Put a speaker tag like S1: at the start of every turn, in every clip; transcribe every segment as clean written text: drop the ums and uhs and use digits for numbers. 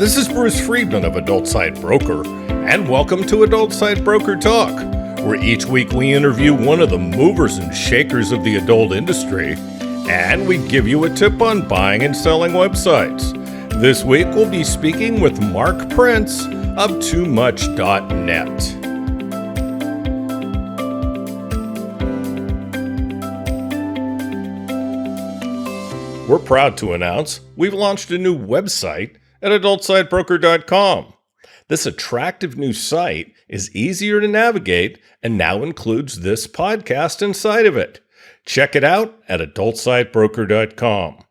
S1: This is Bruce Friedman of Adult Site Broker, and welcome to Adult Site Broker Talk, where each week we interview one of the movers and shakers of the adult industry, and we give you a tip on buying and selling websites. This week we'll be speaking with Mark Prince of TooMuch.net. We're proud to announce we've launched a new website at adultsitebroker.com. This attractive new site is easier to navigate and now includes this podcast inside of it. Check it out at adultsitebroker.com.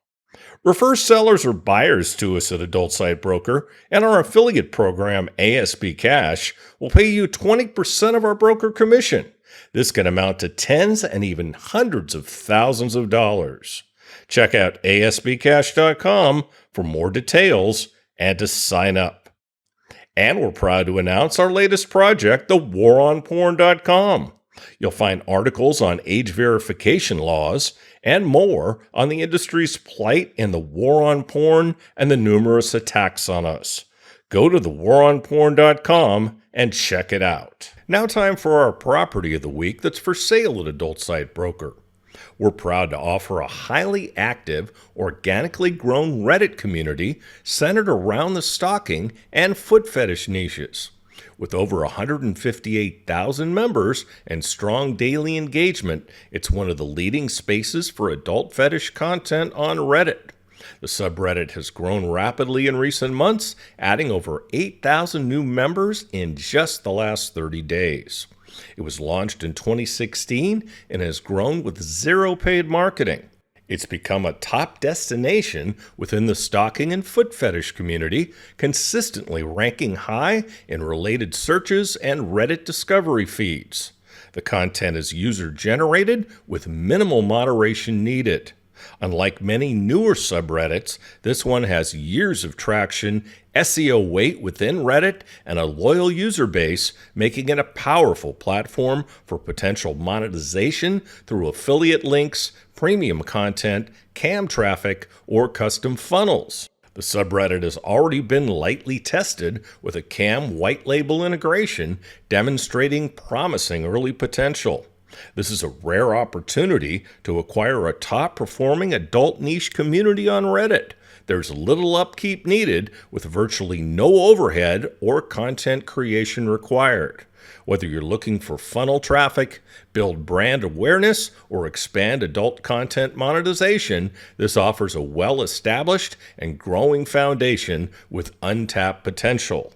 S1: Refer sellers or buyers to us at Adult Site Broker, and our affiliate program, ASB Cash, will pay you 20% of our broker commission. This can amount to tens and even hundreds of thousands of dollars. Check out asbcash.com for more details and to sign up. And we're proud to announce our latest project, thewaronporn.com. You'll find articles on age verification laws and more on the industry's plight in the war on porn and the numerous attacks on us. Go to thewaronporn.com and check it out. Now time for our property of the week that's for sale at Adult Site Broker. We're proud to offer a highly active, organically grown Reddit community centered around the stalking and foot fetish niches. With over 158,000 members and strong daily engagement, it's one of the leading spaces for adult fetish content on Reddit. The subreddit has grown rapidly in recent months, adding over 8,000 new members in just the last 30 days. It was launched in 2016 and has grown with zero paid marketing. It's become a top destination within the stalking and foot fetish community, consistently ranking high in related searches and Reddit discovery feeds. The content is user-generated with minimal moderation needed. Unlike many newer subreddits, this one has years of traction, SEO weight within Reddit, and a loyal user base, making it a powerful platform for potential monetization through affiliate links, premium content, cam traffic, or custom funnels. The subreddit has already been lightly tested with a cam white label integration, demonstrating promising early potential. This is a rare opportunity to acquire a top-performing adult niche community on Reddit. There's little upkeep needed with virtually no overhead or content creation required. Whether you're looking for funnel traffic, build brand awareness, or expand adult content monetization, this offers a well-established and growing foundation with untapped potential.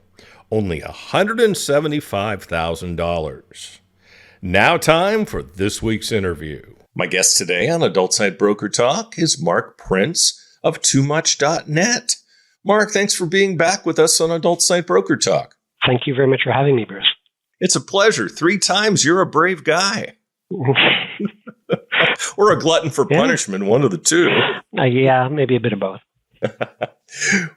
S1: Only $175,000. Now time for this week's interview. My guest today on Adult Site Broker Talk is Mark Prince of TooMuch.net. Mark, thanks for being back with us on Adult Site Broker Talk.
S2: Thank you very much for having me, Bruce.
S1: It's a pleasure. 3 times, you're a brave guy. Or a glutton for punishment, one of the two.
S2: Yeah, maybe a bit of both.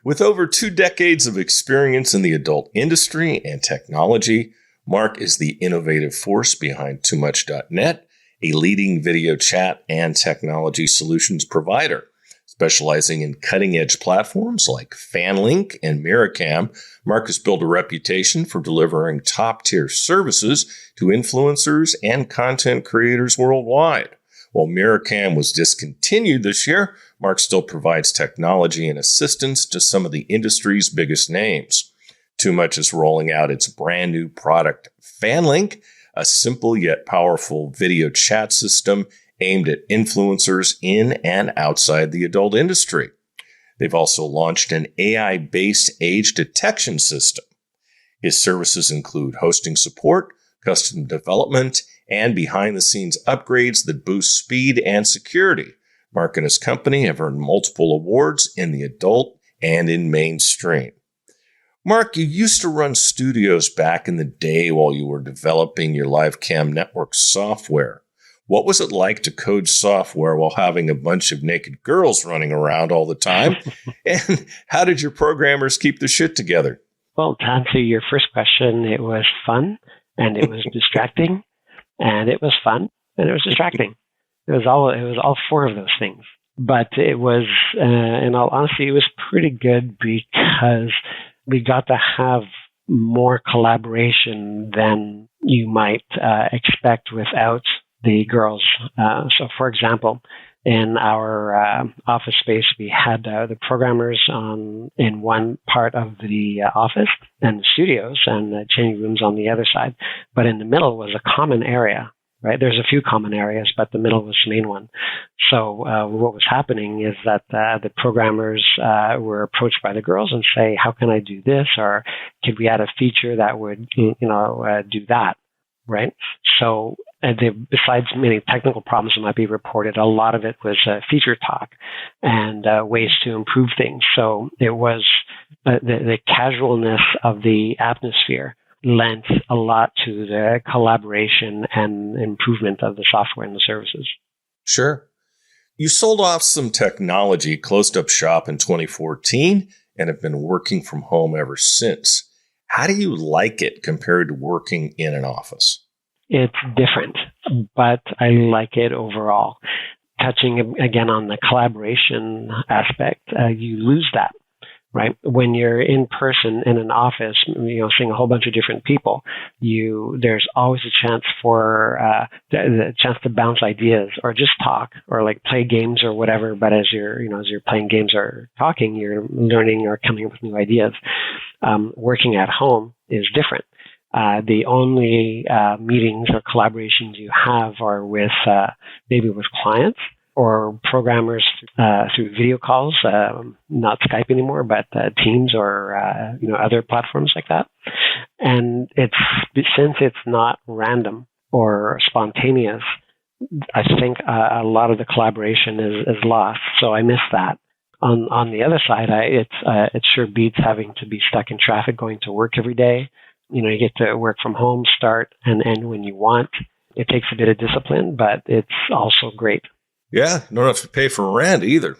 S1: With over 2 decades of experience in the adult industry and technology, Mark is the innovative force behind TooMuch.net, a leading video chat and technology solutions provider. Specializing in cutting-edge platforms like FanLink and Miricam, Mark has built a reputation for delivering top-tier services to influencers and content creators worldwide. While Miricam was discontinued this year, Mark still provides technology and assistance to some of the industry's biggest names. TooMuch is rolling out its brand new product, FanLink, a simple yet powerful video chat system aimed at influencers in and outside the adult industry. They've also launched an AI-based age detection system. His services include hosting support, custom development, and behind-the-scenes upgrades that boost speed and security. Mark and his company have earned multiple awards in the adult and in mainstream. Mark, you used to run studios back in the day while you were developing your LiveCamNetwork software. What was it like to code software while having a bunch of naked girls running around all the time? And how did your programmers keep the shit together?
S2: Well, to answer your first question, it was fun, and it was distracting, and it was fun, and it was distracting. It was all 4 of those things. But it was, in all honesty, it was pretty good because we got to have more collaboration than you might expect without the girls. So, for example, in our office space, we had the programmers in one part of the office and the studios and the changing rooms on the other side. But in the middle was a common area, right? There's a few common areas, but the middle was the main one. So what was happening is that the programmers were approached by the girls and say, how can I do this? Or could we add a feature that would, do that, right? So besides many technical problems that might be reported, a lot of it was feature talk and ways to improve things. So it was the casualness of the atmosphere lent a lot to the collaboration and improvement of the software and the services.
S1: Sure. You sold off some technology, closed up shop in 2014, and have been working from home ever since. How do you like it compared to working in an office?
S2: It's different, but I like it overall. Touching again on the collaboration aspect, you lose that, right? When you're in person in an office, seeing a whole bunch of different people, there's always a chance for the chance to bounce ideas or just talk or like play games or whatever. But as you're playing games or talking, you're learning or coming up with new ideas. Working at home is different. The only meetings or collaborations you have are with maybe with clients or programmers through video calls, not Skype anymore, but Teams or other platforms like that. And since it's not random or spontaneous, I think a lot of the collaboration is lost. So I miss that. On the other side, it sure beats having to be stuck in traffic going to work every day. You get to work from home, start and end when you want. It takes a bit of discipline, but it's also great.
S1: Yeah, you don't have to pay for rent either.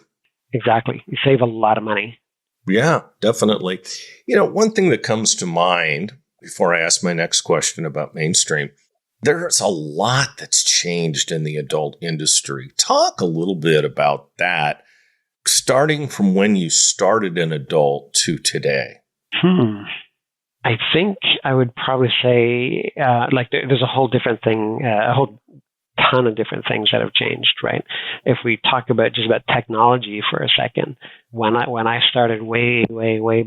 S2: Exactly. You save a lot of money.
S1: Yeah, definitely. One thing that comes to mind before I ask my next question about mainstream, there's a lot that's changed in the adult industry. Talk a little bit about that, starting from when you started an adult to today.
S2: I think I would probably say, there's a whole different thing, a whole ton of different things that have changed, right? If we talk about technology for a second, when I started way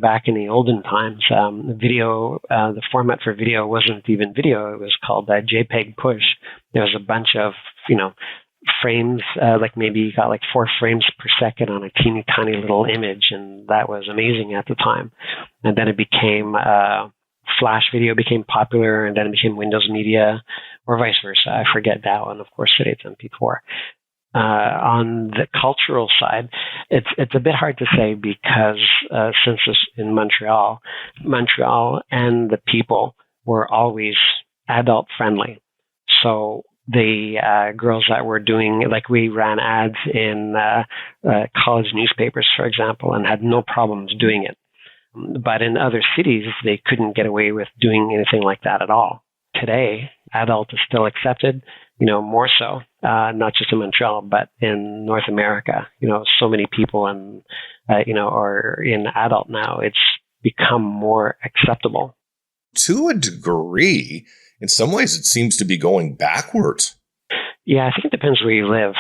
S2: back in the olden times, the format for video wasn't even video. It was called JPEG push. There was a bunch of, frames, maybe you got 4 frames per second on a teeny tiny little image, and that was amazing at the time. And then it became Flash video became popular, and then it became Windows Media, or vice versa. I forget now, and of course today it's MP4. On the cultural side, it's a bit hard to say because since it's in Montreal and the people were always adult friendly. So the girls that were doing, we ran ads in college newspapers, for example, and had no problems doing it. But in other cities, they couldn't get away with doing anything like that at all. Today, adult is still accepted, more so, not just in Montreal, but in North America. So many people are in adult now. It's become more acceptable.
S1: To a degree, in some ways, it seems to be going backwards.
S2: Yeah, I think it depends where you live.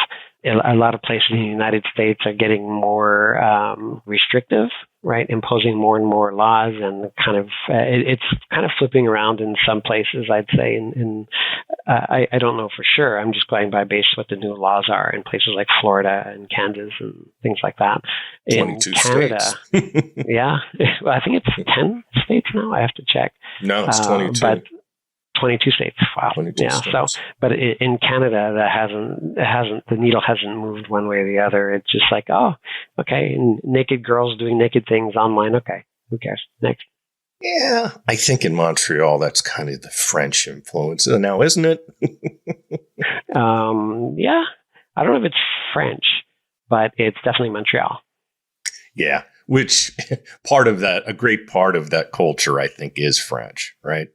S2: A lot of places in the United States are getting more restrictive, right? Imposing more and more laws, and it's kind of flipping around in some places, I'd say. I don't know for sure. I'm just going by based what the new laws are in places like Florida and Kansas and things like that.
S1: 22
S2: in Canada,
S1: states.
S2: yeah, well, I think it's 10 states now. I have to check.
S1: No, it's 22.
S2: But 22 states. Wow.
S1: 22
S2: yeah.
S1: states.
S2: So, but in Canada, the needle hasn't moved one way or the other. It's just okay, naked girls doing naked things online. Okay, who cares? Next.
S1: Yeah, I think in Montreal, that's kind of the French influence now, isn't it?
S2: Yeah, I don't know if it's French, but it's definitely Montreal.
S1: Yeah, which a great part of that culture, I think, is French, right?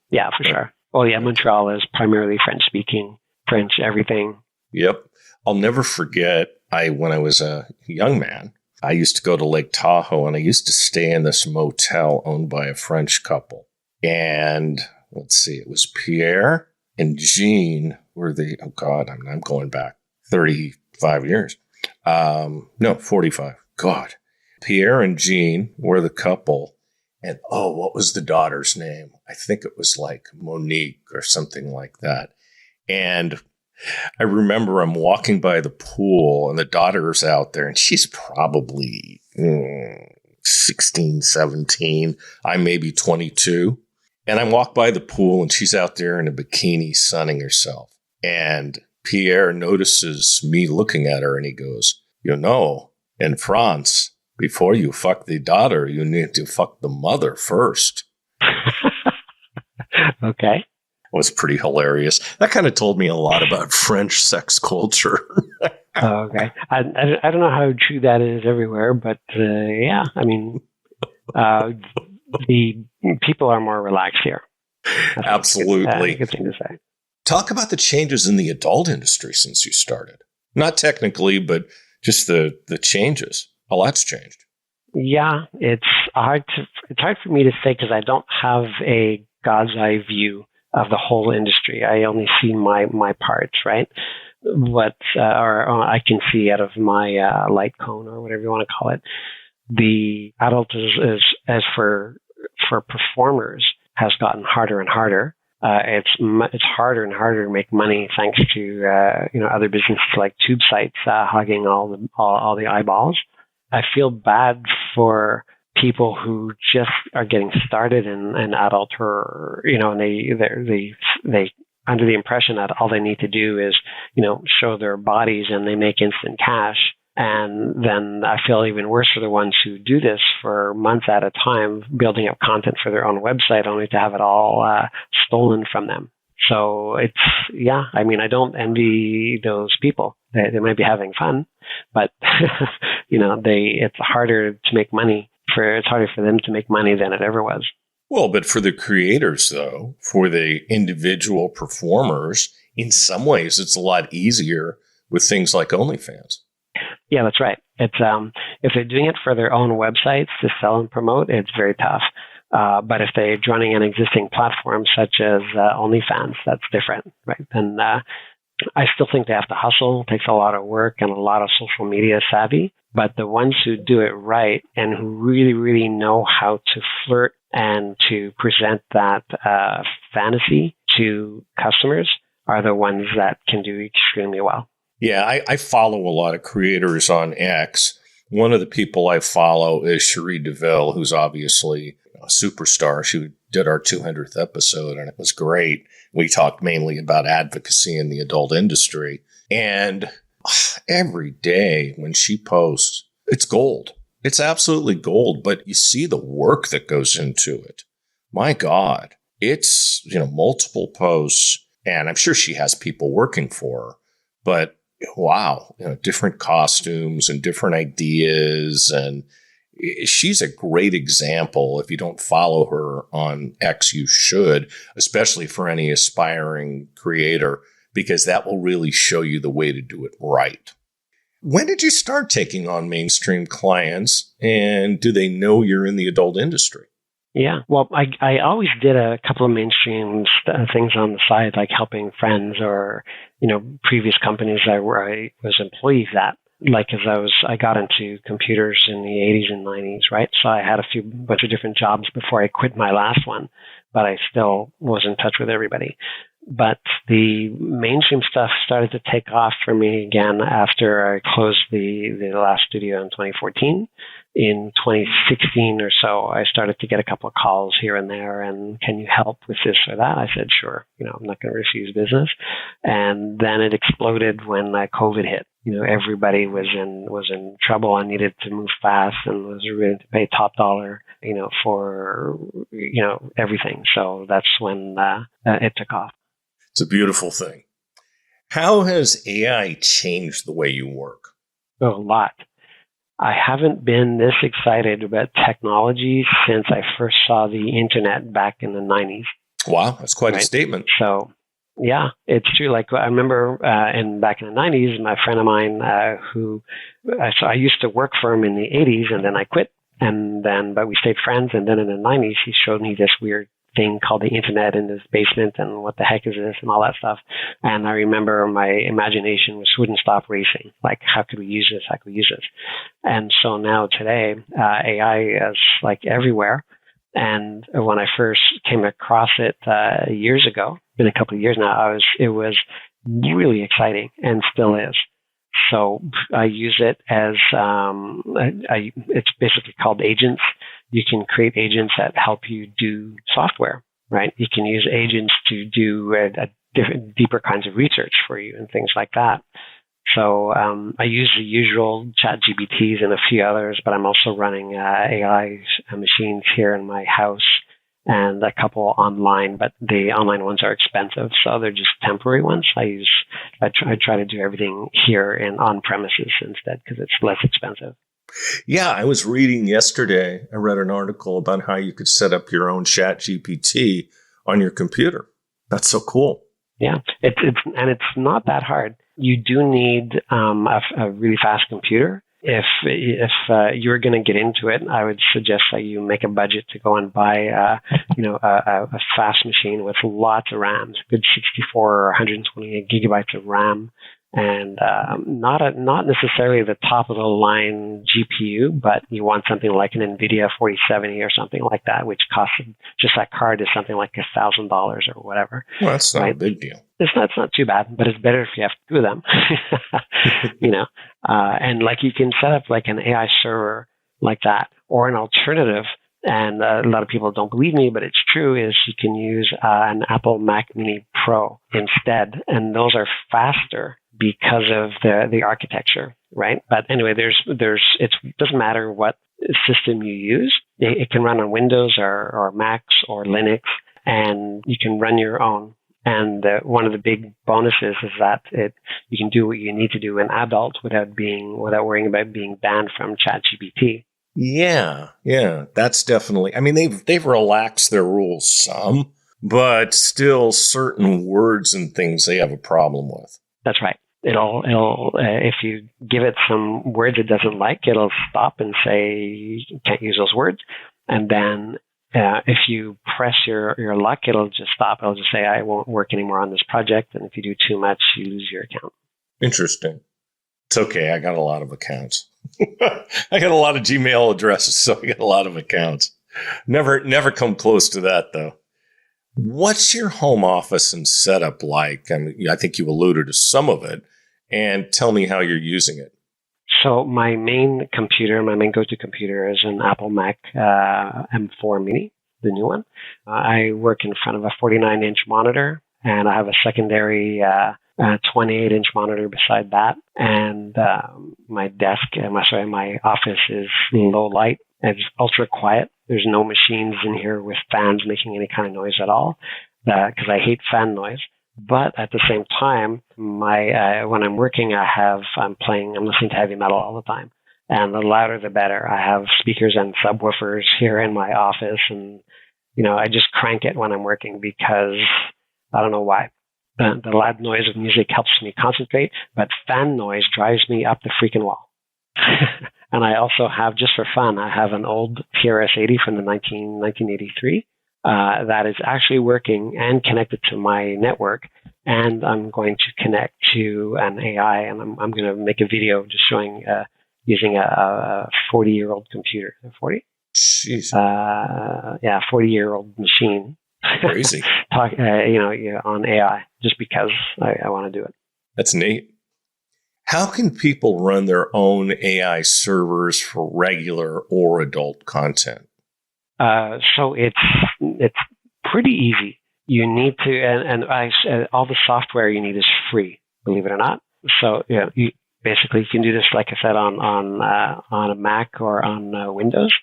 S2: Yeah, for sure. Well, yeah, Montreal is primarily French-speaking, French everything.
S1: Yep. I'll never forget, when I was a young man, I used to go to Lake Tahoe, and I used to stay in this motel owned by a French couple. And let's see, it was Pierre and Jean were oh God, I'm going back 35 years. No, 45. God. Pierre and Jean were the couple. And what was the daughter's name? I think it was like Monique or something like that. And I remember I'm walking by the pool and the daughter's out there and she's probably 16, 17. I may be 22. And I walk by the pool and she's out there in a bikini sunning herself. And Pierre notices me looking at her and he goes, in France, before you fuck the daughter, you need to fuck the mother first.
S2: Okay.
S1: It was pretty hilarious. That kind of told me a lot about French sex culture.
S2: Okay. I don't know how true that is everywhere, but yeah, I mean, the people are more relaxed here.
S1: Absolutely.
S2: Good thing to say.
S1: Talk about the changes in the adult industry since you started. Not technically, but just the changes. A lot's changed. Yeah,
S2: it's hard for me to say because I don't have a God's eye view of the whole industry. I only see my parts, right? What or I can see out of my light cone or whatever you want to call it. The adult is as for performers has gotten harder and harder. It's harder and harder to make money thanks to other businesses like tube sites hogging all the eyeballs. I feel bad for people who just are getting started in adult, or and they under the impression that all they need to do is show their bodies and they make instant cash. And then I feel even worse for the ones who do this for months at a time, building up content for their own website, only to have it all stolen from them. So I mean, I don't envy those people. They might be having fun, but it's harder to make money. It's harder for them to make money than it ever was.
S1: Well, but for the creators, though, for the individual performers, in some ways, it's a lot easier with things like OnlyFans.
S2: Yeah, that's right. It's if they're doing it for their own websites to sell and promote, it's very tough. But if they're joining an existing platform such as OnlyFans, that's different, right? And I still think they have to hustle. It takes a lot of work and a lot of social media savvy. But the ones who do it right and who really, really know how to flirt and to present that fantasy to customers are the ones that can do extremely well.
S1: Yeah, I follow a lot of creators on X. One of the people I follow is Cherie DeVille, who's obviously a superstar. She did our 200th episode, and it was great. We talked mainly about advocacy in the adult industry. And every day when she posts, it's gold. It's absolutely gold, but you see the work that goes into it. My God, it's, multiple posts, and I'm sure she has people working for her, but wow, different costumes and different ideas. And she's a great example. If you don't follow her on X, you should, especially for any aspiring creator, because that will really show you the way to do it right. When did you start taking on mainstream clients, and do they know you're in the adult industry?
S2: Yeah, well, I always did a couple of mainstream things on the side, like helping friends or, previous companies where I was employees at. Like, as I got into computers in the 80s and 90s, right? So I had a bunch of different jobs before I quit my last one, but I still was in touch with everybody. But the mainstream stuff started to take off for me again after I closed the last studio in 2014. In 2016 or so, I started to get a couple of calls here and there, and can you help with this or that? I said, sure. I'm not going to refuse business. And then it exploded when COVID hit. Everybody was in trouble and needed to move fast and was ready to pay top dollar, for everything. So that's when it took off.
S1: It's a beautiful thing. How has AI changed the way you work?
S2: Oh, a lot. I haven't been this excited about technology since I first saw the internet back in the 90s.
S1: Wow, that's quite a statement.
S2: So, Yeah, it's true. Like I remember back in the 90s, my friend of mine so I used to work for him in the 80s, and then I quit, but we stayed friends. And then in the 90s, he showed me this weird thing called the internet in his basement, and what the heck is this and all that stuff. And I remember my imagination wouldn't stop racing. Like, how could we use this? How could we use this? And so now today, AI is like everywhere. And when I first came across it years ago, been a couple of years now, it was really exciting and still is. So I use it as it's basically called agents. You can create agents that help you do software, right? You can use agents to do different, deeper kinds of research for you and things like that. So I use the usual chat GPTs and a few others, but I'm also running AI machines here in my house and a couple online, but the online ones are expensive, so they're just temporary ones. I try to do everything here and on premises instead because it's less expensive.
S1: Yeah, I was reading yesterday, I read an article about how you could set up your own chat GPT on your computer. That's so cool.
S2: Yeah, it's not that hard. You do need a really fast computer. If you're going to get into it, I would suggest that you make a budget to go and buy a fast machine with lots of RAM, good 64 or 128 gigabytes of RAM, and not necessarily the top of the line GPU, but you want something like an NVIDIA 4070 or something like that, which costs, just that card is something like $1,000 or whatever.
S1: Well, that's not a big deal.
S2: It's not too bad, but it's better if you have two of them. And like you can set up like an AI server like that, or an alternative. And a lot of people don't believe me, but it's true, is you can use an Apple Mac Mini Pro instead. And those are faster because of the architecture, right? But anyway, it doesn't matter what system you use. It can run on Windows or Macs or Linux, and you can run your own. And one of the big bonuses is that you can do what you need to do an adult without worrying about being banned from ChatGPT.
S1: Yeah, that's definitely. I mean, they've relaxed their rules some, but still certain words and things they have a problem with.
S2: That's right. It'll if you give it some words it doesn't like, it'll stop and say you can't use those words, and then if you press your luck, it'll just stop. It'll just say, I won't work anymore on this project. And if you do too much, you lose your account.
S1: Interesting. It's okay. I got a lot of accounts. I got a lot of Gmail addresses, so I got a lot of accounts. Never come close to that, though. What's your home office and setup like? I mean, I think you alluded to some of it. And tell me how you're using it.
S2: So my main go-to computer is an Apple Mac M4 Mini, the new one. I work in front of a 49-inch monitor, and I have a secondary 28-inch monitor beside that. And my office is low light and it's ultra quiet. There's no machines in here with fans making any kind of noise at all, because I hate fan noise. But at the same time, when I'm working, I'm listening to heavy metal all the time. And the louder, the better. I have speakers and subwoofers here in my office. And, I just crank it when I'm working because I don't know why. The loud noise of music helps me concentrate, but fan noise drives me up the freaking wall. And I also have, just for fun, I have an old PRS-80 from the 1983. That is actually working and connected to my network, and I'm going to connect to an AI, and I'm going to make a video just showing using a 40-year-old computer. 40?
S1: Jeez.
S2: 40-year-old machine.
S1: Crazy.
S2: On AI, just because I want to do it.
S1: That's neat. How can people run their own AI servers for regular or adult content?
S2: So it's pretty easy. You need to, all the software you need is free, believe it or not. So you can do this, like I said, on a Mac or on Windows.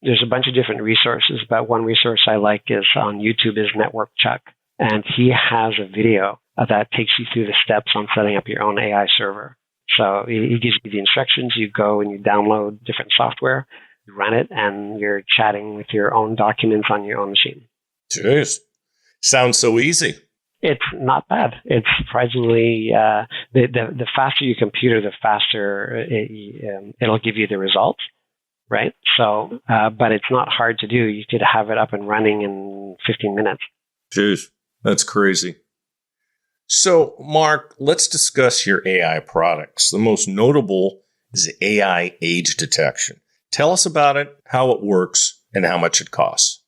S2: There's a bunch of different resources, but one resource I like is on YouTube is Network Chuck, and he has a video that takes you through the steps on setting up your own AI server. So he gives you the instructions. You go and you download different software, you run it, and you're chatting with your own documents on your own machine.
S1: Jeez. Sounds so easy.
S2: It's not bad. It's surprisingly, the faster you compute, the faster it'll give you the results, right? So, but it's not hard to do. You could have it up and running in 15 minutes.
S1: Jeez, that's crazy. So, Mark, let's discuss your AI products. The most notable is AI age detection. Tell us about it, how it works, and how much it costs.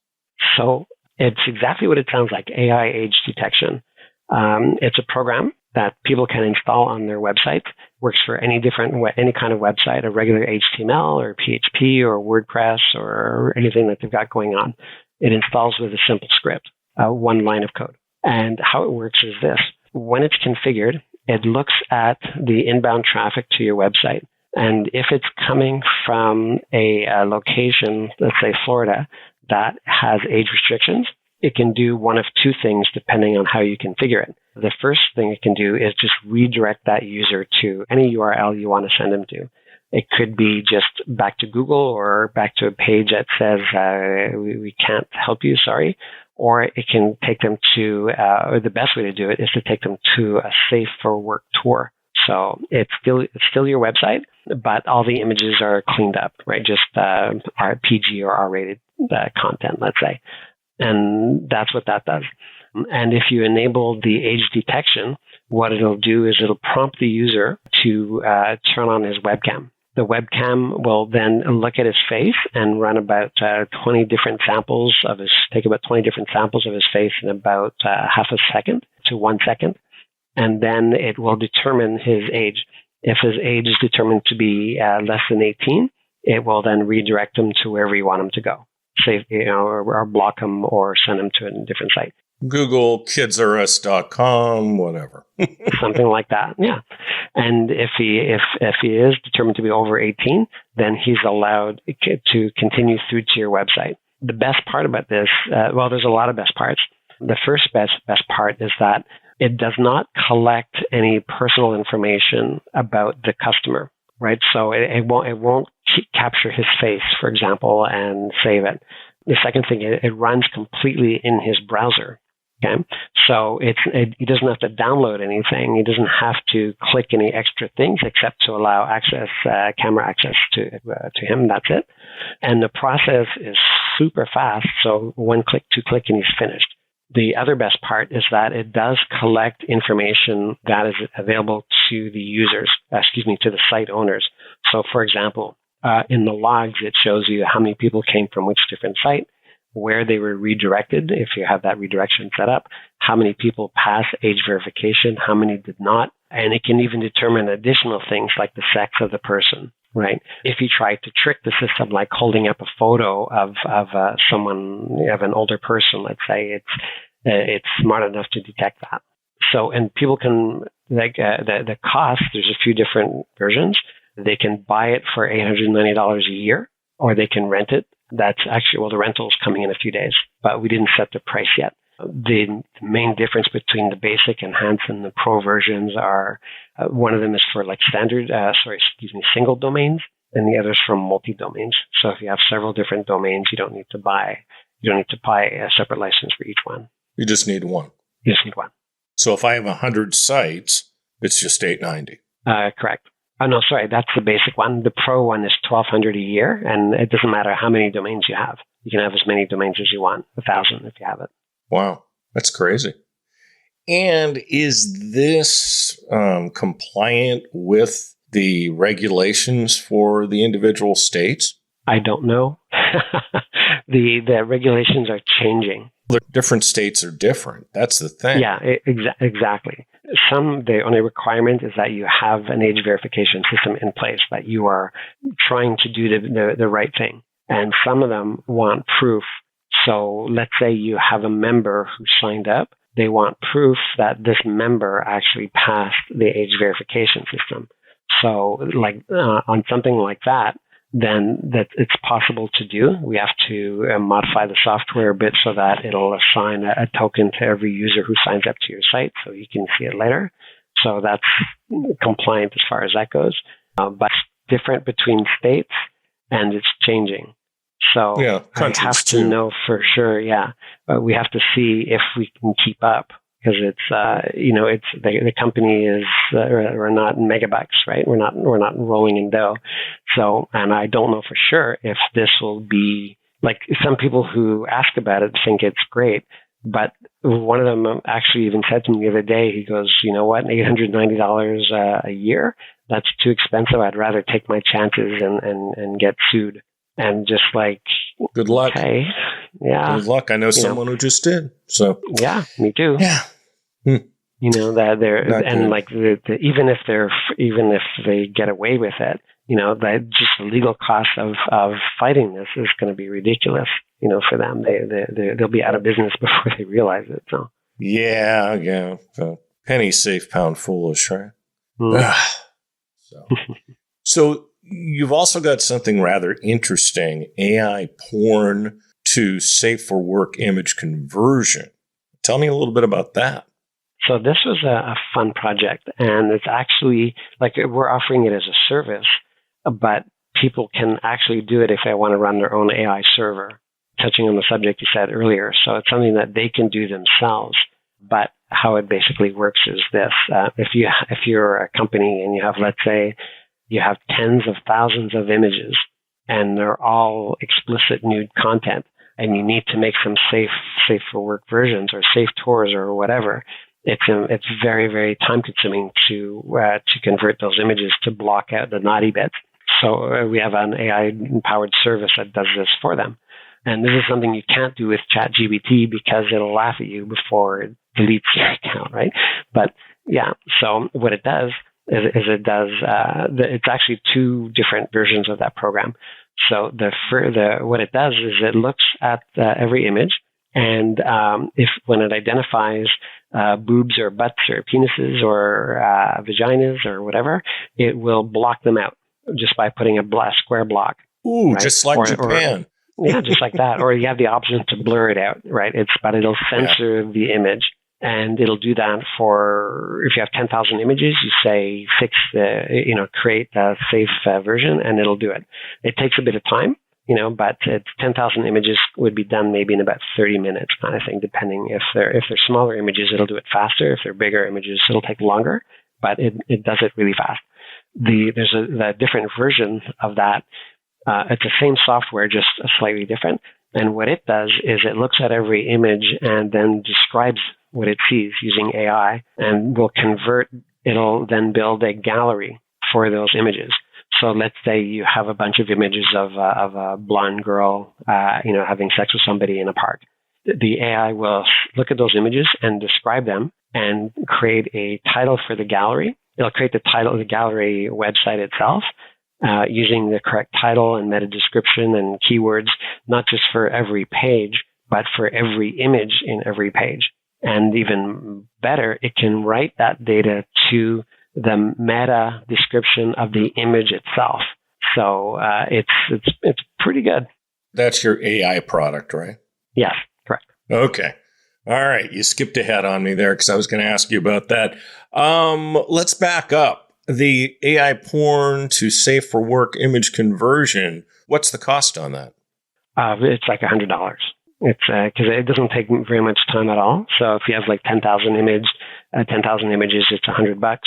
S2: So it's exactly what it sounds like, AI age detection. It's a program that people can install on their website. Works for any kind of website, a regular HTML or PHP or WordPress or anything that they've got going on. It installs with a simple script, one line of code. And how it works is this. When it's configured, it looks at the inbound traffic to your website. And if it's coming from a location, let's say Florida, that has age restrictions, it can do one of two things depending on how you configure it. The first thing it can do is just redirect that user to any URL you want to send them to. It could be just back to Google or back to a page that says, we can't help you, sorry. Or it can take them to, or the best way to do it is to take them to a safe for work tour. So it's still your website, but all the images are cleaned up, right? Just our PG or R-rated content, let's say. And that's what that does. And if you enable the age detection, what it'll do is it'll prompt the user to turn on his webcam. The webcam will then look at his face and run about 20 different samples of take about 20 different samples of his face in about half a second to 1 second. And then it will determine his age. If his age is determined to be less than 18, it will then redirect him to wherever you want him to go. Say, or block him or send him to a different site.
S1: Google, kidsrus.com, whatever.
S2: Something like that, yeah. And if he is determined to be over 18, then he's allowed to continue through to your website. The best part about this, there's a lot of best parts. The first best part is that it does not collect any personal information about the customer, right? So it won't capture his face, for example, and save it. The second thing, it runs completely in his browser. Okay, so he doesn't have to download anything. He doesn't have to click any extra things except to allow camera access to him. That's it. And the process is super fast. So 1 click, 2 click, and he's finished. The other best part is that it does collect information that is available to the users, to the site owners. So, for example, in the logs, it shows you how many people came from which different site, where they were redirected, if you have that redirection set up, how many people passed age verification, how many did not. And it can even determine additional things like the sex of the person, right? If you try to trick the system, like holding up a photo of an older person, let's say, it's smart enough to detect that. So, and people can, the cost, there's a few different versions. They can buy it for $890 a year, or they can rent it. That's actually, the rental's coming in a few days, but we didn't set the price yet. The main difference between the basic, enhanced, and the pro versions are, one of them is for single domains, and the other is for multi-domains. So if you have several different domains, you don't need to buy a separate license for each one.
S1: You just need one.
S2: You just need one.
S1: So if I have 100 sites, it's just $890.
S2: Correct. Oh, no, sorry. That's the basic one. The pro one is $1,200 a year, and it doesn't matter how many domains you have. You can have as many domains as you want, 1,000 if you have it.
S1: Wow. That's crazy. And is this compliant with the regulations for the individual states?
S2: I don't know. The regulations are changing.
S1: Different states are different. That's the thing.
S2: Yeah, exactly. The only requirement is that you have an age verification system in place, that you are trying to do the right thing. And some of them want proof. So let's say you have a member who signed up. They want proof that this member actually passed the age verification system. So on something like that, then that it's possible to do. We have to modify the software a bit so that it'll assign a token to every user who signs up to your site so you can see it later. So that's compliant as far as that goes. But it's different between states, and it's changing. So I have to know for sure, we have to see if we can keep up because it's it's the company is we're not megabucks, right? We're not rolling in dough. So, and I don't know for sure if this will be like some people who ask about it think it's great, but one of them actually even said to me the other day, he goes, you know what, $890 a year, that's too expensive. I'd rather take my chances and get sued. And just like,
S1: good luck.
S2: Okay, yeah.
S1: Good luck. I know someone who just did. So
S2: yeah, me too.
S1: Yeah.
S2: That they're
S1: Not
S2: and
S1: good.
S2: like even if they get away with it, that just the legal cost of fighting this is going to be ridiculous. For them, they'll be out of business before they realize it. So
S1: yeah. Penny safe, pound foolish, right?
S2: mm.
S1: So you've also got something rather interesting: AI porn to safe for work image conversion. Tell me a little bit about that.
S2: So this was a fun project, and it's actually like we're offering it as a service, but people can actually do it if they want to run their own AI server, touching on the subject you said earlier. So it's something that they can do themselves. But how it basically works is this. If you're a company and you have, let's say, you have tens of thousands of images and they're all explicit nude content, and you need to make some safe for work versions or safe tours or whatever, it's very, very time consuming to convert those images to block out the naughty bits. So we have an AI powered service that does this for them. And this is something you can't do with ChatGPT because it'll laugh at you before it deletes your account, right? But yeah, so what it does is it's actually two different versions of that program. So what it does is it looks at every image, and when it identifies boobs or butts or penises or vaginas or whatever, it will block them out just by putting a square block.
S1: Ooh,
S2: right?
S1: Just like Japan.
S2: Yeah, just like that. Or you have the option to blur it out, right? But it'll censor the image, and it'll do that for, if you have 10,000 images, you say create a safe version, and it'll do it. It takes a bit of time, but 10,000 images would be done maybe in about 30 minutes kind of thing, depending if they're smaller images, it'll do it faster. If they're bigger images, it'll take longer, but it does it really fast. There's a different version of that. It's the same software, just slightly different. And what it does is it looks at every image and then describes what it sees using AI, and will convert. It'll then build a gallery for those images. So let's say you have a bunch of images of a blonde girl, having sex with somebody in a park. The AI will look at those images and describe them and create a title for the gallery. It'll create the title of the gallery website itself, using the correct title and meta description and keywords, not just for every page, but for every image in every page. And even better, it can write that data to the meta description of the image itself. So it's pretty good.
S1: That's your AI product, right?
S2: Yes, correct.
S1: Okay. All right. You skipped ahead on me there because I was going to ask you about that. Let's back up. The AI porn to safe for work image conversion, what's the cost on that?
S2: It's like $100. It's because it doesn't take very much time at all. So if you have like 10,000 images, it's $100.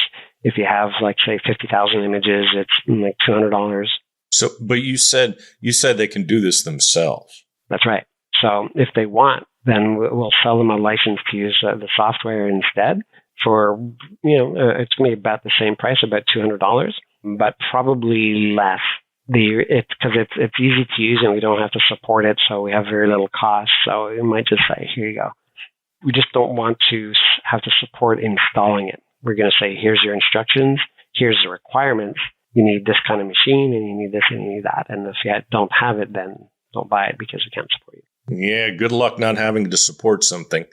S2: If you have like say 50,000 images, it's like $200.
S1: So, but you said they can do this themselves.
S2: That's right. So if they want, then we'll sell them a license to use the software instead. For it's going to be about the same price, about $200, but probably less. Because it's easy to use and we don't have to support it, so we have very little cost. So you might just say, here you go. We just don't want to have to support installing it. We're going to say, here's your instructions, here's the requirements. You need this kind of machine, and you need this, and you need that. And if you don't have it, then don't buy it because we can't support you.
S1: Yeah, good luck not having to support something.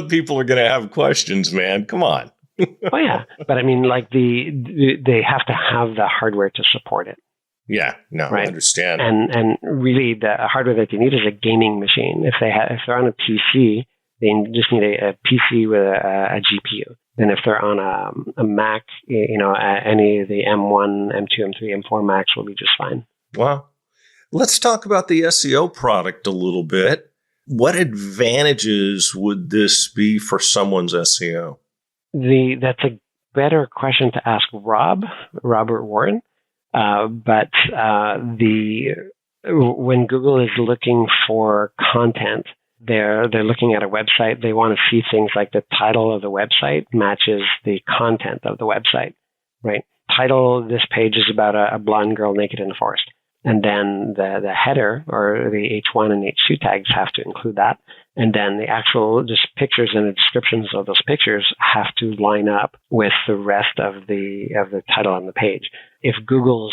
S1: People are going to have questions, man. Come on.
S2: Oh yeah, but I mean, like they have to have the hardware to support it.
S1: Yeah, no,
S2: right?
S1: I understand.
S2: And really, the hardware that you need is a gaming machine. If they're on a PC, they just need a PC with a GPU. And if they're on a Mac, any of the M1, M2, M3, M4 Macs will be just fine.
S1: Well, let's talk about the SEO product a little bit. What advantages would this be for someone's SEO?
S2: That's a better question to ask Robert Warren. But when Google is looking for content, they're looking at a website. They want to see things like the title of the website matches the content of the website, right? Title: this page is about a blonde girl naked in the forest. And then the header, or the H1 and H2 tags, have to include that. And then the actual just pictures and the descriptions of those pictures have to line up with the rest of the title on the page. If Google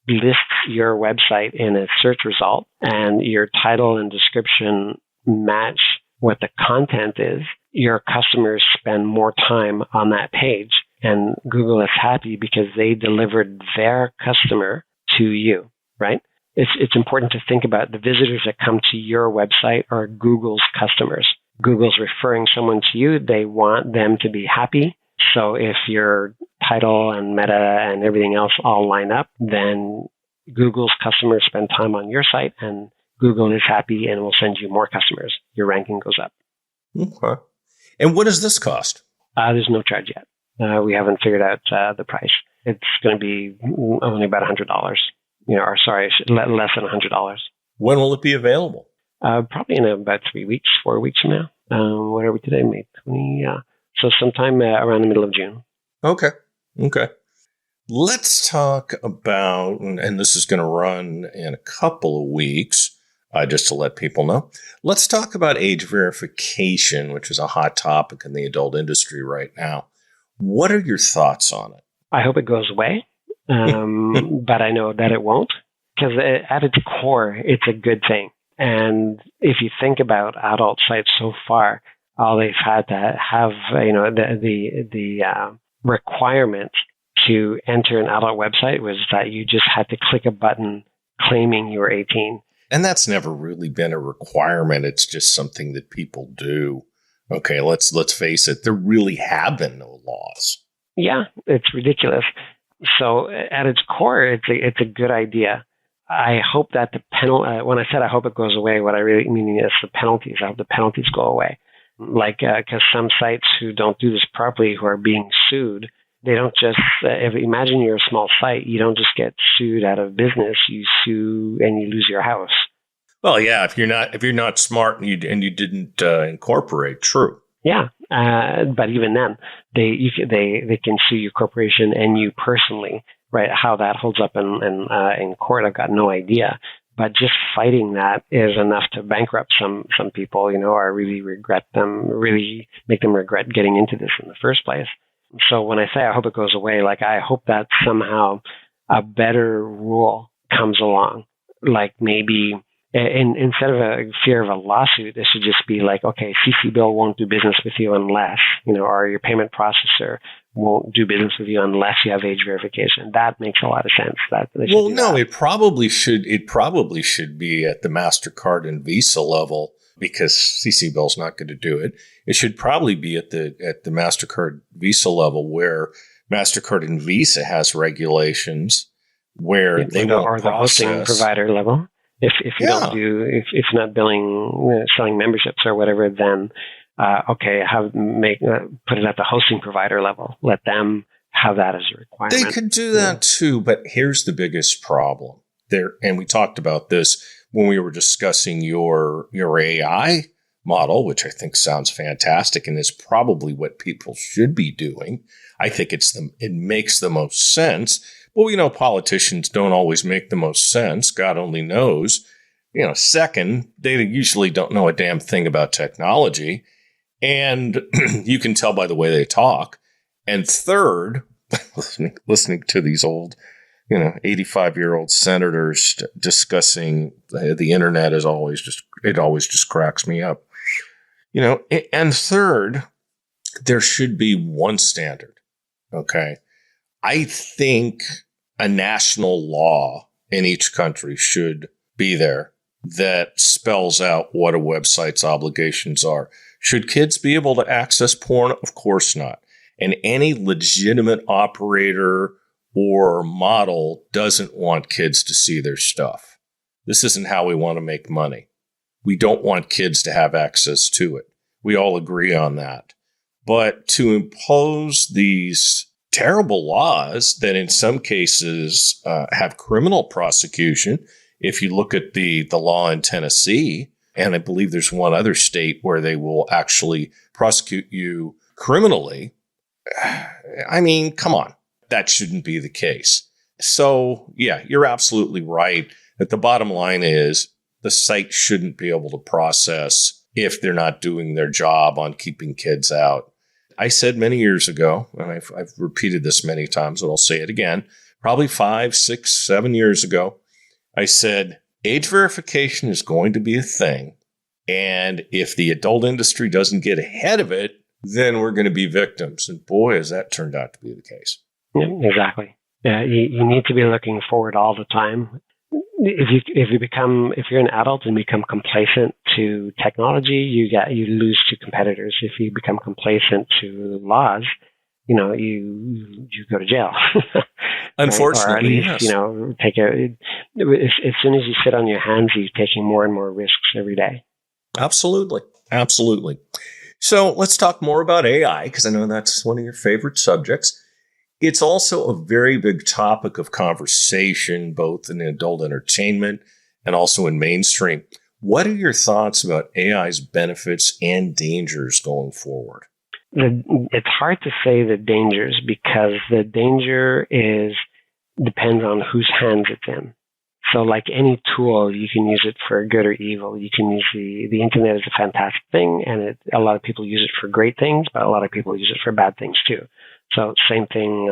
S2: lists your website in a search result and your title and description match what the content is, your customers spend more time on that page, and Google is happy because they delivered their customer to you. Right? It's important to think about the visitors that come to your website are Google's customers. Google's referring someone to you. They want them to be happy. So if your title and meta and everything else all line up, then Google's customers spend time on your site, and Google is happy and will send you more customers. Your ranking goes up.
S1: Okay. And what does this cost?
S2: There's no charge yet. We haven't figured out the price. It's going to be only about $100. Less than $100.
S1: When will it be available?
S2: Probably in about 4 weeks from now. What are we today? May 20. So sometime around the middle of June.
S1: Okay. Let's talk about, and this is going to run in a couple of weeks, just to let people know. Let's talk about age verification, which is a hot topic in the adult industry right now. What are your thoughts on it?
S2: I hope it goes away. But I know that it won't, because at its core, it's a good thing. And if you think about adult sites so far, all they've had to have, the requirement to enter an adult website was that you just had to click a button claiming you were 18.
S1: And that's never really been a requirement. It's just something that people do. Okay, let's face it. There really have been no laws.
S2: Yeah, it's ridiculous. So at its core, it's a good idea. I hope that when I said I hope it goes away, what I really mean is the penalties. I hope the penalties go away. Because some sites who don't do this properly, who are being sued, they don't just, imagine you're a small site, you don't just get sued out of business, you sue and you lose your house.
S1: Well, yeah, if you're not smart and you didn't incorporate, true.
S2: Yeah, but even then, they can sue your corporation and you personally, right? How that holds up in court, I've got no idea. But just fighting that is enough to bankrupt some people, or really make them regret getting into this in the first place. So when I say I hope it goes away, I hope that somehow a better rule comes along, maybe. And instead of a fear of a lawsuit, it should just be okay, CC Bill won't do business with you unless, or your payment processor won't do business with you unless you have age verification. That makes a lot of sense.
S1: It probably should. It probably should be at the MasterCard and Visa level, because CC Bill's not going to do it. It should probably be at the MasterCard Visa level, where MasterCard and Visa has regulations where they won't process.
S2: Or the hosting provider level. If you don't do, if you're not billing, selling memberships or whatever, then put it at the hosting provider level. Let them have that as a requirement.
S1: They could do that too, but here's the biggest problem there. And we talked about this when we were discussing your AI model, which I think sounds fantastic and is probably what people should be doing. I think it makes the most sense. Well, politicians don't always make the most sense. God only knows. Second, they usually don't know a damn thing about technology. And you can tell by the way they talk. And third, listening to these old, 85-year-old senators discussing the internet it always just cracks me up. And third, there should be one standard. Okay. I think a national law in each country should be there that spells out what a website's obligations are. Should kids be able to access porn? Of course not. And any legitimate operator or model doesn't want kids to see their stuff. This isn't how we want to make money. We don't want kids to have access to it. We all agree on that. But to impose these terrible laws that in some cases have criminal prosecution, if you look at the law in Tennessee, and I believe there's one other state where they will actually prosecute you criminally. I mean, come on. That shouldn't be the case. So, yeah, you're absolutely right that the bottom line is the site shouldn't be able to process if they're not doing their job on keeping kids out. I said many years ago, and I've repeated this many times, but I'll say it again, probably 5, 6, 7 years ago, I said, age verification is going to be a thing. And if the adult industry doesn't get ahead of it, then we're going to be victims. And boy, has that turned out to be the case.
S2: Yeah, exactly. You need to be looking forward all the time. If you're an adult and become complacent to technology, you lose to competitors. If you become complacent to laws, you go to jail.
S1: Unfortunately,
S2: or at least,
S1: yes.
S2: As soon as you sit on your hands, you're taking more and more risks every day.
S1: Absolutely. Absolutely. So let's talk more about AI, because I know that's one of your favorite subjects. It's also a very big topic of conversation, both in adult entertainment and also in mainstream. What are your thoughts about AI's benefits and dangers going forward?
S2: It's hard to say the dangers, because the danger depends on whose hands it's in. So like any tool, you can use it for good or evil. You can use the internet is a fantastic thing, and a lot of people use it for great things, but a lot of people use it for bad things too. So same thing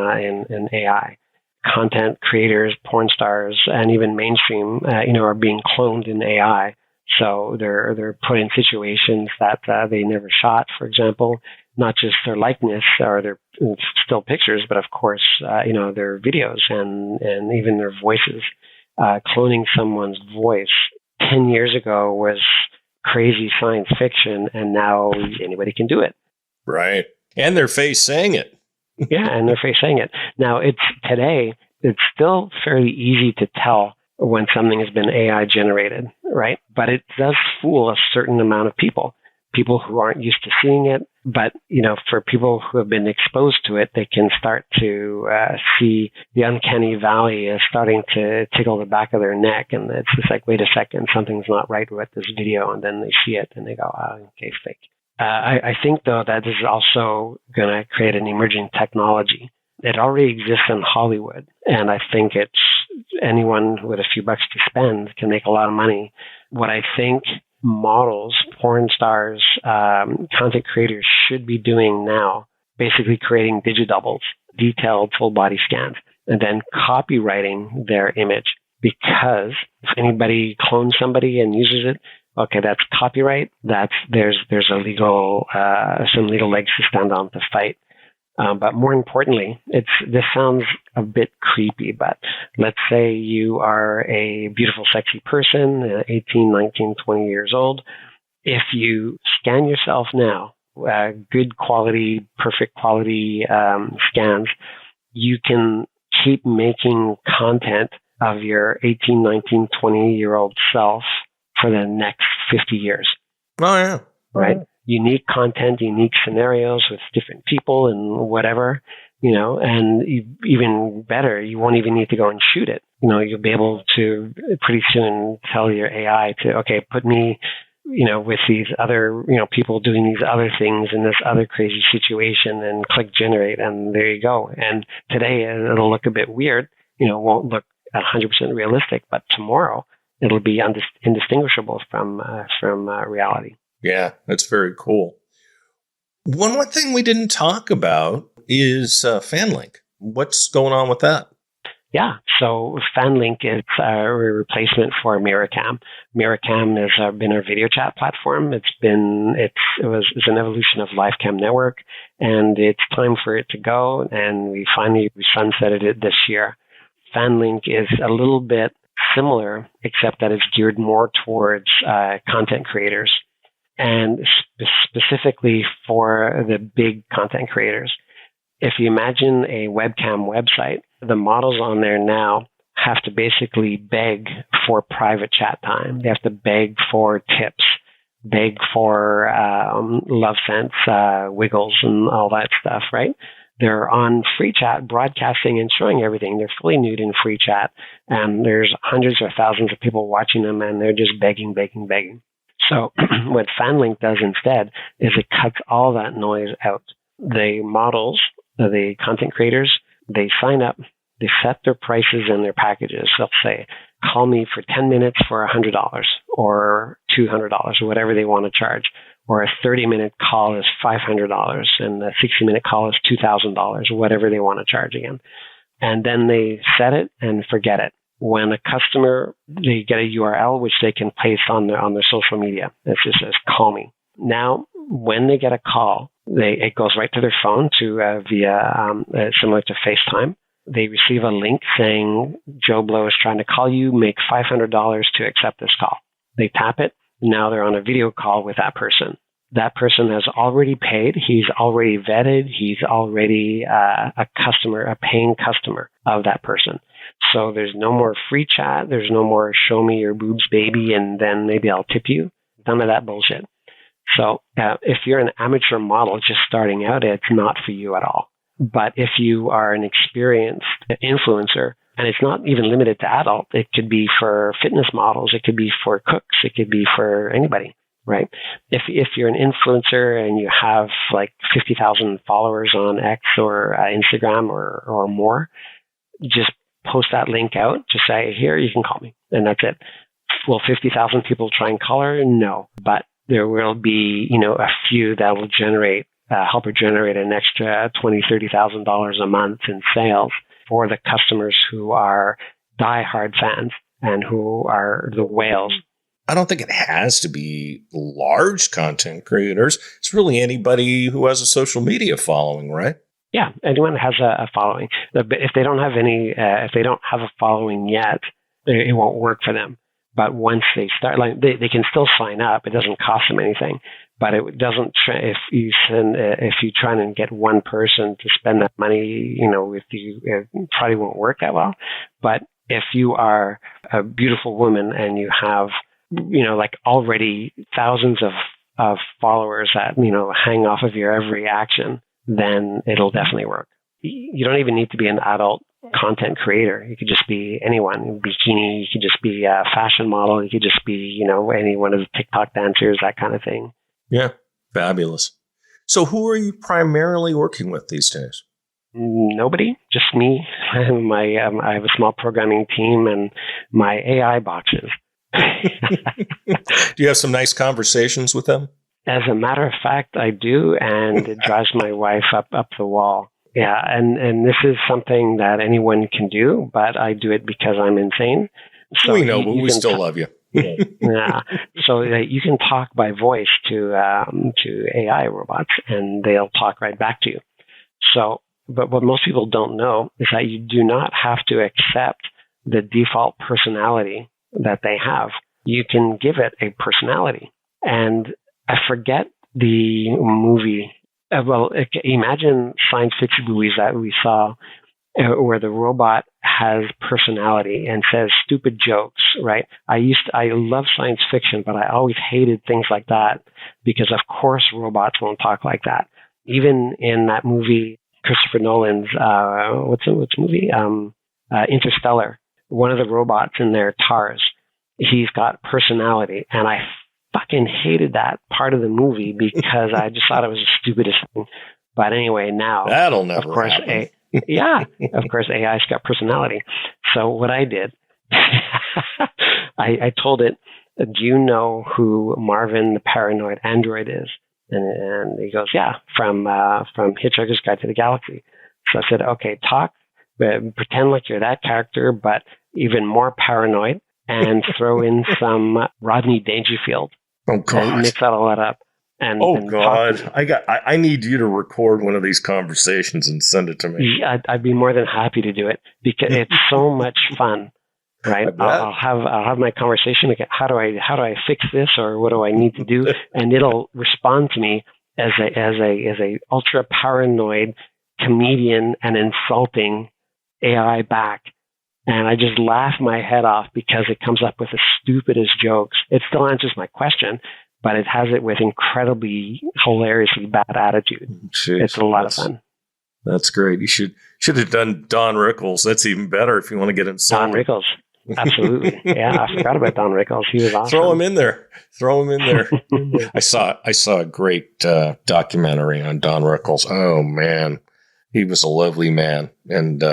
S2: in AI. Content creators, porn stars, and even mainstream, are being cloned in AI. So they're put in situations that they never shot, for example, not just their likeness or their still pictures, but of course, their videos and even their voices. Cloning someone's voice 10 years ago was crazy science fiction, and now anybody can do it.
S1: Right. And their face saying it.
S2: Yeah, and their face saying it. Now, today, it's still fairly easy to tell when something has been AI generated, right? But it does fool a certain amount of people who aren't used to seeing it. But, for people who have been exposed to it, they can start to see the uncanny valley is starting to tickle the back of their neck. And it's just like, wait a second, something's not right with this video. And then they see it and they go, okay, fake. I think, though, that this is also going to create an emerging technology. It already exists in Hollywood. And I think anyone with a few bucks to spend can make a lot of money. What I think models, porn stars, content creators should be doing now, basically creating digidoubles, detailed full body scans, and then copywriting their image. Because if anybody clones somebody and uses it, okay, that's copyright. There's some legal legs to stand on to fight. But more importantly, this sounds a bit creepy, but let's say you are a beautiful, sexy person, 18, 19, 20 years old. If you scan yourself now, good quality, perfect quality scans, you can keep making content of your 18, 19, 20-year-old self for the next 50 years.
S1: Oh, yeah.
S2: Right? Unique content, unique scenarios with different people and whatever, and even better, you won't even need to go and shoot it. You'll be able to pretty soon tell your AI to, okay, put me, with these other, people doing these other things in this other crazy situation, and click generate, and there you go. And today it'll look a bit weird, won't look 100% realistic, but tomorrow it'll be indistinguishable from reality.
S1: Yeah, that's very cool. One more thing we didn't talk about is FanLink. What's going on with that?
S2: Yeah, so FanLink is a replacement for Miricam. Miricam has been our video chat platform. It's an evolution of LiveCamNetwork, and it's time for it to go. And we sunsetted it this year. FanLink is a little bit similar, except that it's geared more towards content creators, and specifically for the big content creators. If you imagine a webcam website, the models on there now have to basically beg for private chat time. They have to beg for tips, beg for love sense, wiggles, and all that stuff, right? They're on free chat, broadcasting and showing everything. They're fully nude in free chat, and there's hundreds or thousands of people watching them, and they're just begging, begging, begging. So what FanLink does instead is it cuts all that noise out. The models, the content creators, they sign up, they set their prices and their packages. They'll say, call me for 10 minutes for $100 or $200 or whatever they want to charge. Or a 30-minute call is $500 and a 60-minute call is $2,000 or whatever they want to charge again. And then they set it and forget it. When a customer, they get a URL which they can paste on their social media. It just says, call me. Now, when they get a call, it goes right to their phone via similar to FaceTime. They receive a link saying, Joe Blow is trying to call you, make $500 to accept this call. They tap it. Now they're on a video call with that person. That person has already paid. He's already vetted. He's already a customer, a paying customer of that person. So there's no more free chat. There's no more show me your boobs, baby, and then maybe I'll tip you. None of that bullshit. So if you're an amateur model just starting out, it's not for you at all. But if you are an experienced influencer, and it's not even limited to adult, it could be for fitness models, it could be for cooks, it could be for anybody, right? If you're an influencer and you have like 50,000 followers on X or Instagram or more, just post that link out. Just say, here, you can call me. And that's it. Will 50,000 people try and call her? No. But there will be, a few that will help her generate an extra $20,000, $30,000 a month in sales for the customers who are diehard fans and who are the whales.
S1: I don't think it has to be large content creators. It's really anybody who has a social media following, right?
S2: Yeah, anyone has a following. If they don't have if they don't have a following yet, it won't work for them. But once they start, they can still sign up. It doesn't cost them anything. But it doesn't. If you try and get one person to spend that money, with you, it probably won't work that well. But if you are a beautiful woman and you have, already thousands of followers that hang off of your every action, then it'll definitely work. You don't even need to be an adult content creator. You could just be anyone, bikini. You could just be a fashion model. You could just be, any one of the TikTok dancers, that kind of thing.
S1: Yeah, fabulous. So who are you primarily working with these days?
S2: Nobody, just me. I have a small programming team and my AI boxes.
S1: Do you have some nice conversations with them?
S2: As a matter of fact, I do, and it drives my wife up the wall. Yeah, and this is something that anyone can do, but I do it because I'm insane. So
S1: we know, but we still love you.
S2: Yeah. So you can talk by voice to AI robots, and they'll talk right back to you. So, but what most people don't know is that you do not have to accept the default personality that they have. You can give it a personality. And I forget the movie. Imagine science fiction movies that we saw where the robot has personality and says stupid jokes, right? I love science fiction, but I always hated things like that because, of course, robots won't talk like that. Even in that movie, Christopher Nolan's, what's the movie? Interstellar. One of the robots in there, TARS, he's got personality, and I fucking hated that part of the movie because I just thought it was the stupidest thing. But anyway, now
S1: that'll never happen.
S2: Of course, AI's got personality. So what I did, I told it, do you know who Marvin the Paranoid Android is? And he goes, yeah, from Hitchhiker's Guide to the Galaxy. So I said, okay, pretend like you're that character, but even more paranoid, and throw in some Rodney Dangerfield.
S1: Oh God!
S2: And mix that all that up. And
S1: God! I need you to record one of these conversations and send it to me.
S2: I'd be more than happy to do it because it's so much fun, right? I'll have my conversation. Like, how do I fix this, or what do I need to do? And it'll respond to me as a ultra paranoid comedian and insulting AI back. And I just laugh my head off because it comes up with the stupidest jokes. It still answers my question, but it has it with incredibly hilariously bad attitude.
S1: Jeez,
S2: it's a lot of fun.
S1: That's great. You should have done Don Rickles. That's even better if you want to get insulted.
S2: Don Rickles. Absolutely. Yeah, I forgot about Don Rickles. He was awesome.
S1: Throw him in there. I saw a great documentary on Don Rickles. Oh, man. He was a lovely man. And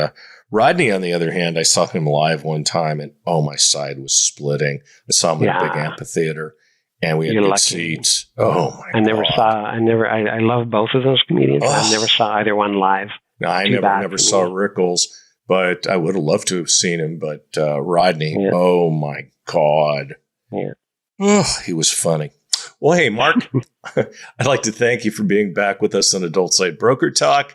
S1: Rodney, on the other hand, I saw him live one time, and my side was splitting. I saw him in a big amphitheater, and we had good seats. Oh, my God.
S2: I love both of those comedians. I never saw either one live.
S1: No, I never saw Rickles. But I would have loved to have seen him. But Rodney, oh my God.
S2: Yeah.
S1: Oh, he was funny. Well, hey, Mark, I'd like to thank you for being back with us on Adult Site Broker Talk.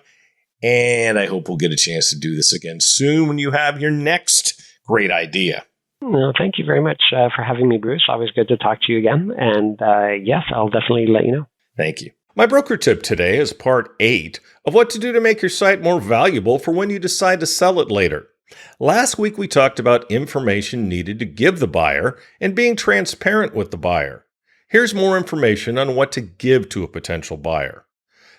S1: And I hope we'll get a chance to do this again soon when you have your next great idea.
S2: No, thank you very much for having me, Bruce. Always good to talk to you again. And yes, I'll definitely let you know.
S1: Thank you. My broker tip today is part 8 of what to do to make your site more valuable for when you decide to sell it later. Last week, we talked about information needed to give the buyer and being transparent with the buyer. Here's more information on what to give to a potential buyer.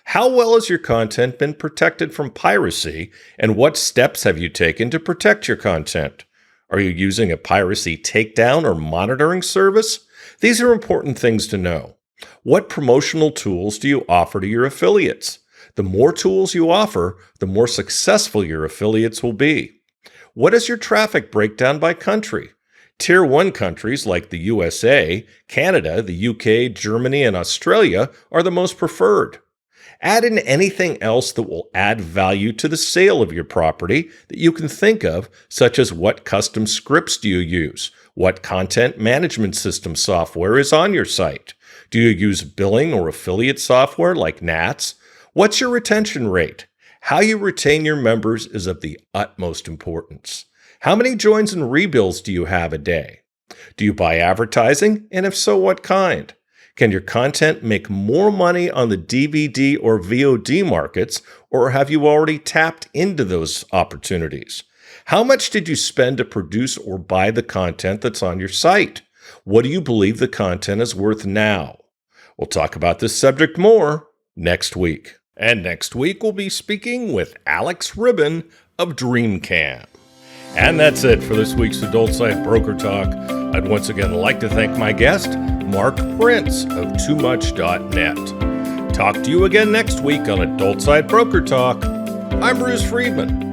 S1: How well has your content been protected from piracy, and what steps have you taken to protect your content? Are you using a piracy takedown or monitoring service? These are important things to know. What promotional tools do you offer to your affiliates? The more tools you offer, the more successful your affiliates will be. What is your traffic breakdown by country? Tier 1 countries like the USA, Canada, the UK, Germany, and Australia are the most preferred. Add in anything else that will add value to the sale of your property that you can think of, such as what custom scripts do you use? What content management system software is on your site? Do you use billing or affiliate software like Nats? What's your retention rate? How you retain your members is of the utmost importance. How many joins and rebuilds do you have a day? Do you buy advertising? And if so, what kind? Can your content make more money on the DVD or VOD markets, or have you already tapped into those opportunities? How much did you spend to produce or buy the content that's on your site? What do you believe the content is worth now? We'll talk about this subject more next week. And next week, we'll be speaking with Alex Ribbon of DreamCam. And that's it for this week's Adult Site Broker Talk. I'd once again like to thank my guest, Mark Prince of TooMuch.net. Talk to you again next week on Adult Site Broker Talk. I'm Bruce Friedman.